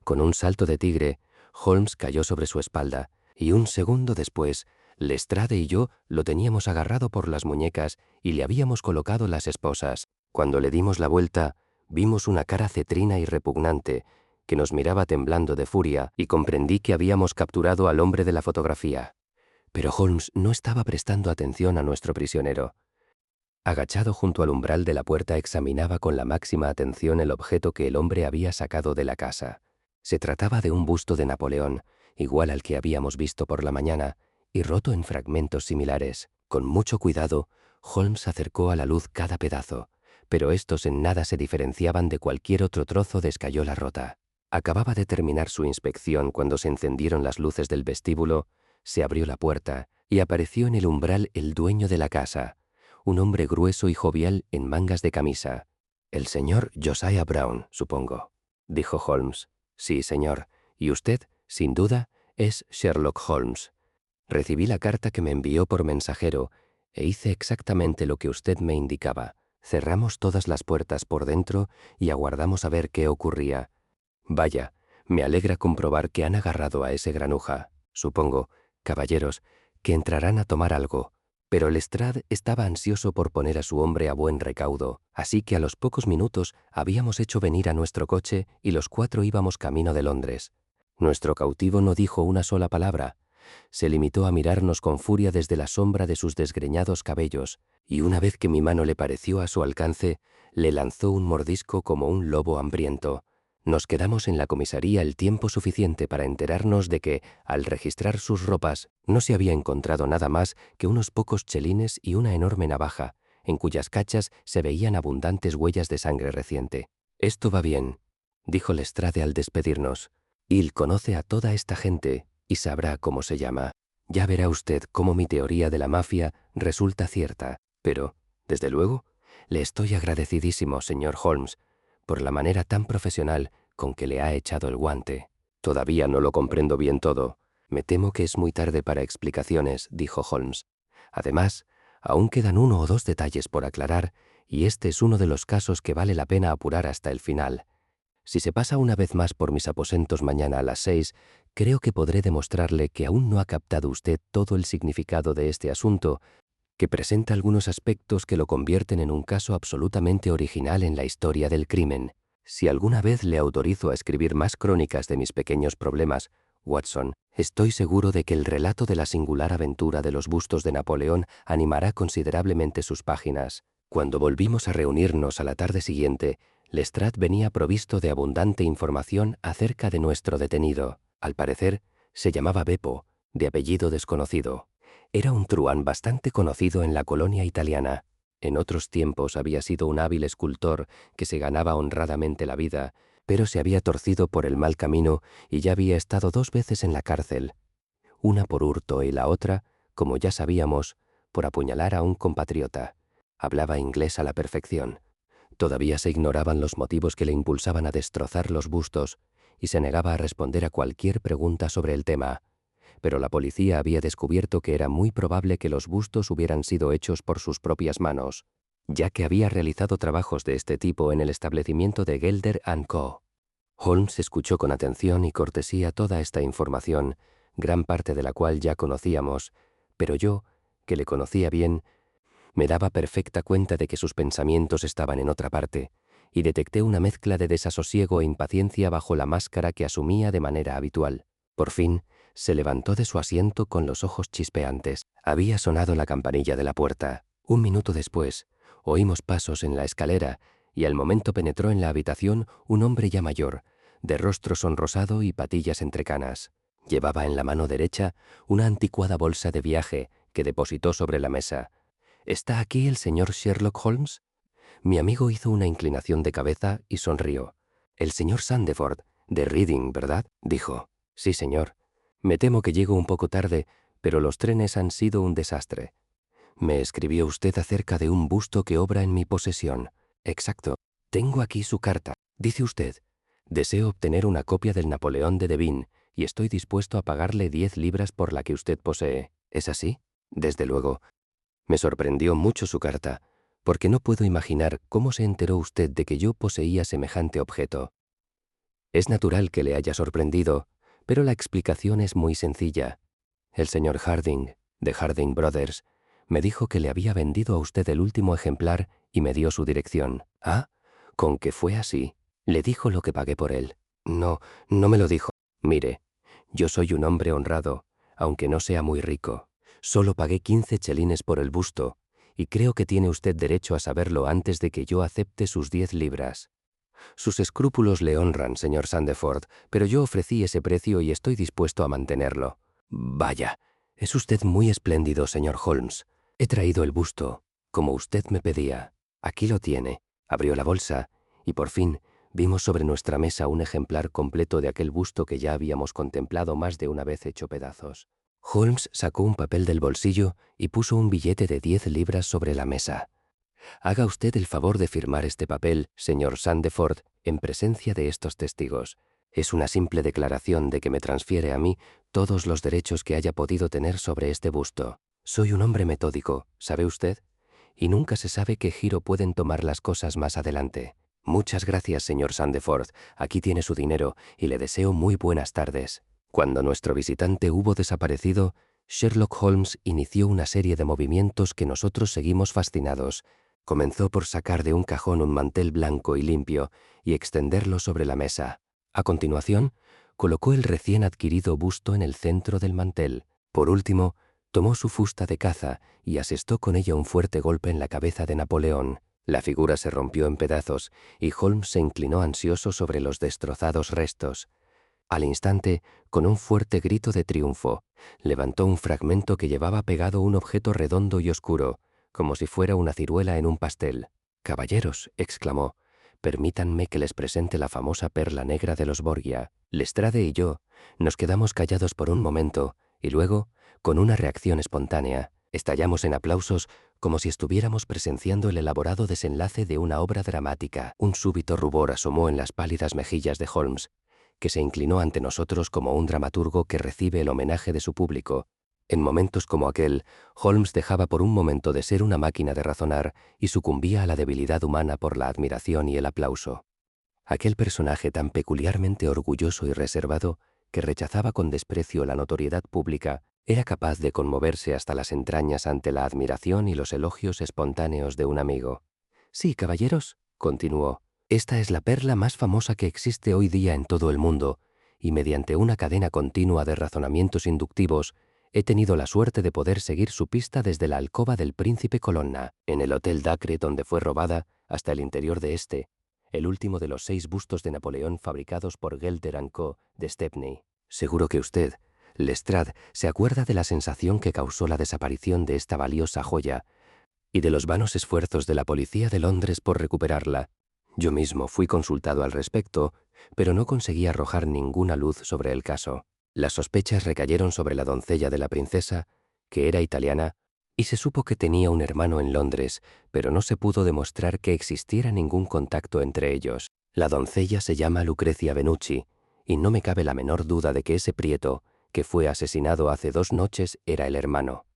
Con un salto de tigre, Holmes cayó sobre su espalda, y un segundo después, Lestrade y yo lo teníamos agarrado por las muñecas y le habíamos colocado las esposas. Cuando le dimos la vuelta, vimos una cara cetrina y repugnante, que nos miraba temblando de furia, y comprendí que habíamos capturado al hombre de la fotografía. Pero Holmes no estaba prestando atención a nuestro prisionero. Agachado junto al umbral de la puerta, examinaba con la máxima atención el objeto que el hombre había sacado de la casa. Se trataba de un busto de Napoleón, igual al que habíamos visto por la mañana, y roto en fragmentos similares. Con mucho cuidado, Holmes acercó a la luz cada pedazo, pero estos en nada se diferenciaban de cualquier otro trozo de escayola rota. Acababa de terminar su inspección cuando se encendieron las luces del vestíbulo, se abrió la puerta y apareció en el umbral el dueño de la casa, un hombre grueso y jovial en mangas de camisa. «El señor Josiah Brown, supongo», dijo Holmes. «Sí, señor. Y usted, sin duda, es Sherlock Holmes. Recibí la carta que me envió por mensajero e hice exactamente lo que usted me indicaba. Cerramos todas las puertas por dentro y aguardamos a ver qué ocurría. Vaya, me alegra comprobar que han agarrado a ese granuja. Supongo, caballeros, que entrarán a tomar algo». Pero Lestrade estaba ansioso por poner a su hombre a buen recaudo, así que a los pocos minutos habíamos hecho venir a nuestro coche y los 4 íbamos camino de Londres. Nuestro cautivo no dijo una sola palabra. Se limitó a mirarnos con furia desde la sombra de sus desgreñados cabellos, y una vez que mi mano le pareció a su alcance, le lanzó un mordisco como un lobo hambriento. Nos quedamos en la comisaría el tiempo suficiente para enterarnos de que, al registrar sus ropas, no se había encontrado nada más que unos pocos chelines y una enorme navaja, en cuyas cachas se veían abundantes huellas de sangre reciente. «Esto va bien», dijo Lestrade al despedirnos. «Hill conoce a toda esta gente y sabrá cómo se llama. Ya verá usted cómo mi teoría de la mafia resulta cierta. Pero, desde luego, le estoy agradecidísimo, señor Holmes, por la manera tan profesional con que le ha echado el guante. Todavía no lo comprendo bien todo. Me temo que es muy tarde para explicaciones», dijo Holmes. «Además, aún quedan 1 o 2 detalles por aclarar, y este es uno de los casos que vale la pena apurar hasta el final. Si se pasa una vez más por mis aposentos mañana a las 6, creo que podré demostrarle que aún no ha captado usted todo el significado de este asunto, que presenta algunos aspectos que lo convierten en un caso absolutamente original en la historia del crimen. Si alguna vez le autorizo a escribir más crónicas de mis pequeños problemas, Watson, estoy seguro de que el relato de la singular aventura de los bustos de Napoleón animará considerablemente sus páginas». Cuando volvimos a reunirnos a la tarde siguiente, Lestrade venía provisto de abundante información acerca de nuestro detenido. Al parecer, se llamaba Beppo, de apellido desconocido. Era un truán bastante conocido en la colonia italiana. En otros tiempos había sido un hábil escultor que se ganaba honradamente la vida, pero se había torcido por el mal camino y ya había estado 2 veces en la cárcel. Una por hurto y la otra, como ya sabíamos, por apuñalar a un compatriota. Hablaba inglés a la perfección. Todavía se ignoraban los motivos que le impulsaban a destrozar los bustos, y se negaba a responder a cualquier pregunta sobre el tema. Pero la policía había descubierto que era muy probable que los bustos hubieran sido hechos por sus propias manos, ya que había realizado trabajos de este tipo en el establecimiento de Gelder & Co. Holmes escuchó con atención y cortesía toda esta información, gran parte de la cual ya conocíamos, pero yo, que le conocía bien, me daba perfecta cuenta de que sus pensamientos estaban en otra parte, y detecté una mezcla de desasosiego e impaciencia bajo la máscara que asumía de manera habitual. Por fin, se levantó de su asiento con los ojos chispeantes. Había sonado la campanilla de la puerta. 1 minuto después, oímos pasos en la escalera, y al momento penetró en la habitación un hombre ya mayor, de rostro sonrosado y patillas entrecanas. Llevaba en la mano derecha una anticuada bolsa de viaje que depositó sobre la mesa. «¿Está aquí el señor Sherlock Holmes?» Mi amigo hizo una inclinación de cabeza y sonrió. «El señor Sandeford, de Reading, ¿verdad?», dijo. «Sí, señor. Me temo que llego un poco tarde, pero los trenes han sido un desastre. Me escribió usted acerca de un busto que obra en mi posesión». «Exacto. Tengo aquí su carta. Dice usted: deseo obtener una copia del Napoleón de Devine y estoy dispuesto a pagarle 10 libras por la que usted posee. ¿Es así?» «Desde luego». Me sorprendió mucho su carta, porque no puedo imaginar cómo se enteró usted de que yo poseía semejante objeto. Es natural que le haya sorprendido, pero la explicación es muy sencilla. El señor Harding, de Harding Brothers, me dijo que le había vendido a usted el último ejemplar y me dio su dirección. «Ah, con que fue así. ¿Le dijo lo que pagué por él?» «No, no me lo dijo. Mire, yo soy un hombre honrado, aunque no sea muy rico. Solo pagué 15 chelines por el busto, y creo que tiene usted derecho a saberlo antes de que yo acepte sus 10 libras. Sus escrúpulos le honran, señor Sandeford, pero yo ofrecí ese precio y estoy dispuesto a mantenerlo. Vaya, es usted muy espléndido, señor Holmes. He traído el busto, como usted me pedía. Aquí lo tiene. Abrió la bolsa, y por fin vimos sobre nuestra mesa un ejemplar completo de aquel busto que ya habíamos contemplado más de una vez hecho pedazos. Holmes sacó un papel del bolsillo y puso un billete de 10 libras sobre la mesa. Haga usted el favor de firmar este papel, señor Sandeford, en presencia de estos testigos. Es una simple declaración de que me transfiere a mí todos los derechos que haya podido tener sobre este busto. Soy un hombre metódico, ¿sabe usted? Y nunca se sabe qué giro pueden tomar las cosas más adelante. Muchas gracias, señor Sandeford. Aquí tiene su dinero y le deseo muy buenas tardes. Cuando nuestro visitante hubo desaparecido, Sherlock Holmes inició una serie de movimientos que nosotros seguimos fascinados. Comenzó por sacar de un cajón un mantel blanco y limpio y extenderlo sobre la mesa. A continuación, colocó el recién adquirido busto en el centro del mantel. Por último, tomó su fusta de caza y asestó con ella un fuerte golpe en la cabeza de Napoleón. La figura se rompió en pedazos y Holmes se inclinó ansioso sobre los destrozados restos. Al instante, con un fuerte grito de triunfo, levantó un fragmento que llevaba pegado un objeto redondo y oscuro, como si fuera una ciruela en un pastel. «Caballeros», exclamó, «permítanme que les presente la famosa perla negra de los Borgia». Lestrade y yo nos quedamos callados por un momento y luego, con una reacción espontánea, estallamos en aplausos como si estuviéramos presenciando el elaborado desenlace de una obra dramática. Un súbito rubor asomó en las pálidas mejillas de Holmes, que se inclinó ante nosotros como un dramaturgo que recibe el homenaje de su público. En momentos como aquel, Holmes dejaba por un momento de ser una máquina de razonar y sucumbía a la debilidad humana por la admiración y el aplauso. Aquel personaje tan peculiarmente orgulloso y reservado, que rechazaba con desprecio la notoriedad pública, era capaz de conmoverse hasta las entrañas ante la admiración y los elogios espontáneos de un amigo. «Sí, caballeros», continuó, «esta es la perla más famosa que existe hoy día en todo el mundo, y mediante una cadena continua de razonamientos inductivos, he tenido la suerte de poder seguir su pista desde la alcoba del príncipe Colonna, en el Hotel Dacre donde fue robada, hasta el interior de este, el último de los 6 bustos de Napoleón fabricados por Gelder & Co. de Stepney. Seguro que usted, Lestrade, se acuerda de la sensación que causó la desaparición de esta valiosa joya y de los vanos esfuerzos de la policía de Londres por recuperarla. Yo mismo fui consultado al respecto, pero no conseguí arrojar ninguna luz sobre el caso. Las sospechas recayeron sobre la doncella de la princesa, que era italiana, y se supo que tenía un hermano en Londres, pero no se pudo demostrar que existiera ningún contacto entre ellos. La doncella se llama Lucrecia Benucci, y no me cabe la menor duda de que ese prieto, que fue asesinado hace 2 noches, era el hermano.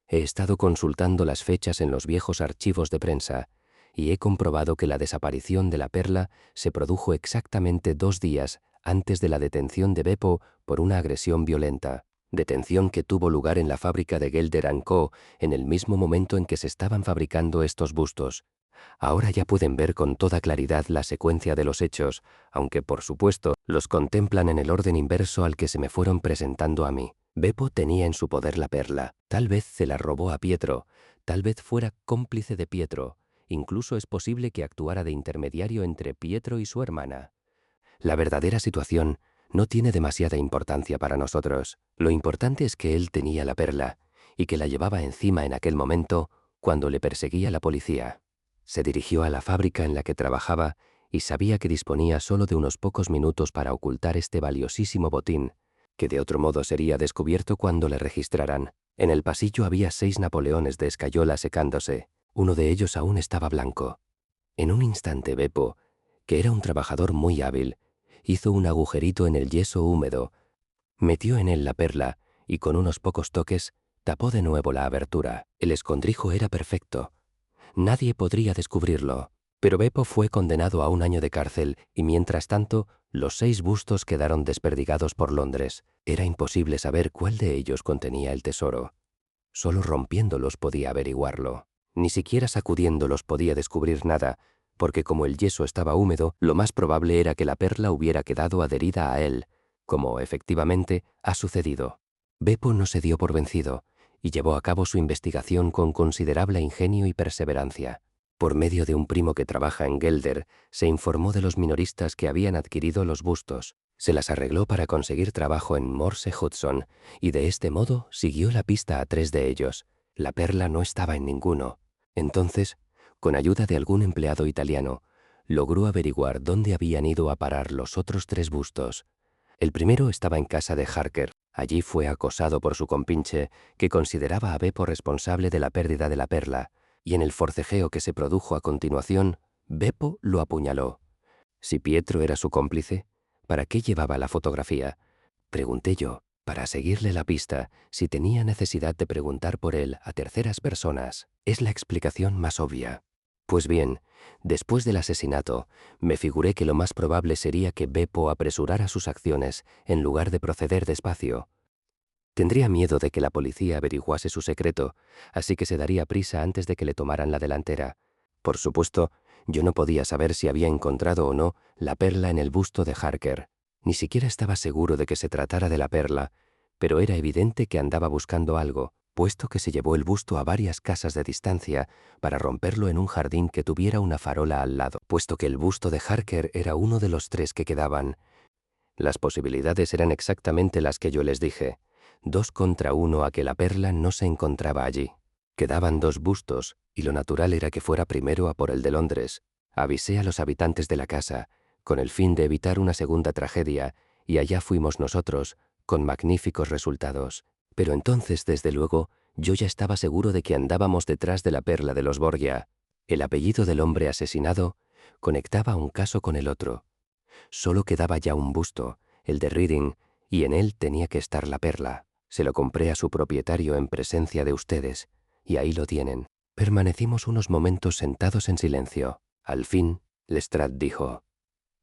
He estado consultando las fechas en los viejos archivos de prensa, y he comprobado que la desaparición de la perla se produjo exactamente 2 días antes de la detención de Beppo por una agresión violenta, detención que tuvo lugar en la fábrica de Gelder & Co. en el mismo momento en que se estaban fabricando estos bustos. Ahora ya pueden ver con toda claridad la secuencia de los hechos, aunque por supuesto los contemplan en el orden inverso al que se me fueron presentando a mí. Beppo tenía en su poder la perla, tal vez se la robó a Pietro, tal vez fuera cómplice de Pietro, incluso es posible que actuara de intermediario entre Pietro y su hermana. La verdadera situación no tiene demasiada importancia para nosotros. Lo importante es que él tenía la perla y que la llevaba encima en aquel momento cuando le perseguía la policía. Se dirigió a la fábrica en la que trabajaba y sabía que disponía solo de unos pocos minutos para ocultar este valiosísimo botín, que de otro modo sería descubierto cuando le registraran. En el pasillo había 6 napoleones de escayola secándose. Uno de ellos aún estaba blanco. En un instante Beppo, que era un trabajador muy hábil, hizo un agujerito en el yeso húmedo, metió en él la perla y con unos pocos toques tapó de nuevo la abertura. El escondrijo era perfecto. Nadie podría descubrirlo, pero Beppo fue condenado a 1 año de cárcel y mientras tanto los 6 bustos quedaron desperdigados por Londres. Era imposible saber cuál de ellos contenía el tesoro. Solo rompiéndolos podía averiguarlo. Ni siquiera sacudiéndolos podía descubrir nada, porque como el yeso estaba húmedo, lo más probable era que la perla hubiera quedado adherida a él, como efectivamente ha sucedido. Beppo no se dio por vencido, y llevó a cabo su investigación con considerable ingenio y perseverancia. Por medio de un primo que trabaja en Gelder, se informó de los minoristas que habían adquirido los bustos. Se las arregló para conseguir trabajo en Morse Hudson, y de este modo siguió la pista a 3 de ellos. La perla no estaba en ninguno. Entonces, con ayuda de algún empleado italiano, logró averiguar dónde habían ido a parar los otros 3 bustos. El primero estaba en casa de Harker. Allí fue acosado por su compinche, que consideraba a Beppo responsable de la pérdida de la perla, y en el forcejeo que se produjo a continuación, Beppo lo apuñaló. Si Pietro era su cómplice, ¿para qué llevaba la fotografía? Pregunté yo, para seguirle la pista, si tenía necesidad de preguntar por él a terceras personas. Es la explicación más obvia. Pues bien, después del asesinato, me figuré que lo más probable sería que Beppo apresurara sus acciones en lugar de proceder despacio. Tendría miedo de que la policía averiguase su secreto, así que se daría prisa antes de que le tomaran la delantera. Por supuesto, yo no podía saber si había encontrado o no la perla en el busto de Harker. Ni siquiera estaba seguro de que se tratara de la perla, pero era evidente que andaba buscando algo, puesto que se llevó el busto a varias casas de distancia para romperlo en un jardín que tuviera una farola al lado, puesto que el busto de Harker era uno de los 3 que quedaban. Las posibilidades eran exactamente las que yo les dije. 2 contra 1 a que la perla no se encontraba allí. Quedaban 2 bustos, y lo natural era que fuera primero a por el de Londres. Avisé a los habitantes de la casa, con el fin de evitar una segunda tragedia, y allá fuimos nosotros, con magníficos resultados. Pero entonces, desde luego, yo ya estaba seguro de que andábamos detrás de la perla de los Borgia. El apellido del hombre asesinado conectaba un caso con el otro. Solo quedaba ya un busto, el de Reading, y en él tenía que estar la perla. Se lo compré a su propietario en presencia de ustedes, y ahí lo tienen. Permanecimos unos momentos sentados en silencio. Al fin, Lestrade dijo: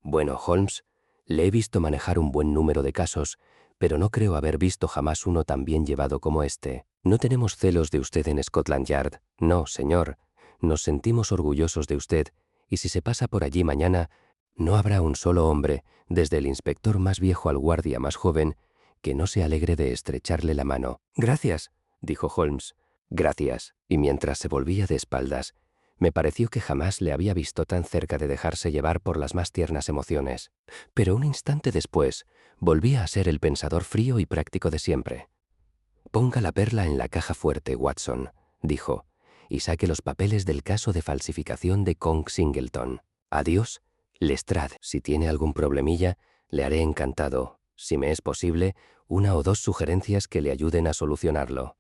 «Bueno, Holmes, le he visto manejar un buen número de casos, pero no creo haber visto jamás uno tan bien llevado como este. No tenemos celos de usted en Scotland Yard. No, señor. Nos sentimos orgullosos de usted, y si se pasa por allí mañana, no habrá un solo hombre, desde el inspector más viejo al guardia más joven, que no se alegre de estrecharle la mano». «Gracias», dijo Holmes. «Gracias». Y mientras se volvía de espaldas, me pareció que jamás le había visto tan cerca de dejarse llevar por las más tiernas emociones. Pero un instante después, volvía a ser el pensador frío y práctico de siempre. «Ponga la perla en la caja fuerte, Watson», dijo, «y saque los papeles del caso de falsificación de Conk Singleton. Adiós, Lestrade. Si tiene algún problemilla, le haré encantado, si me es posible, 1 o 2 sugerencias que le ayuden a solucionarlo».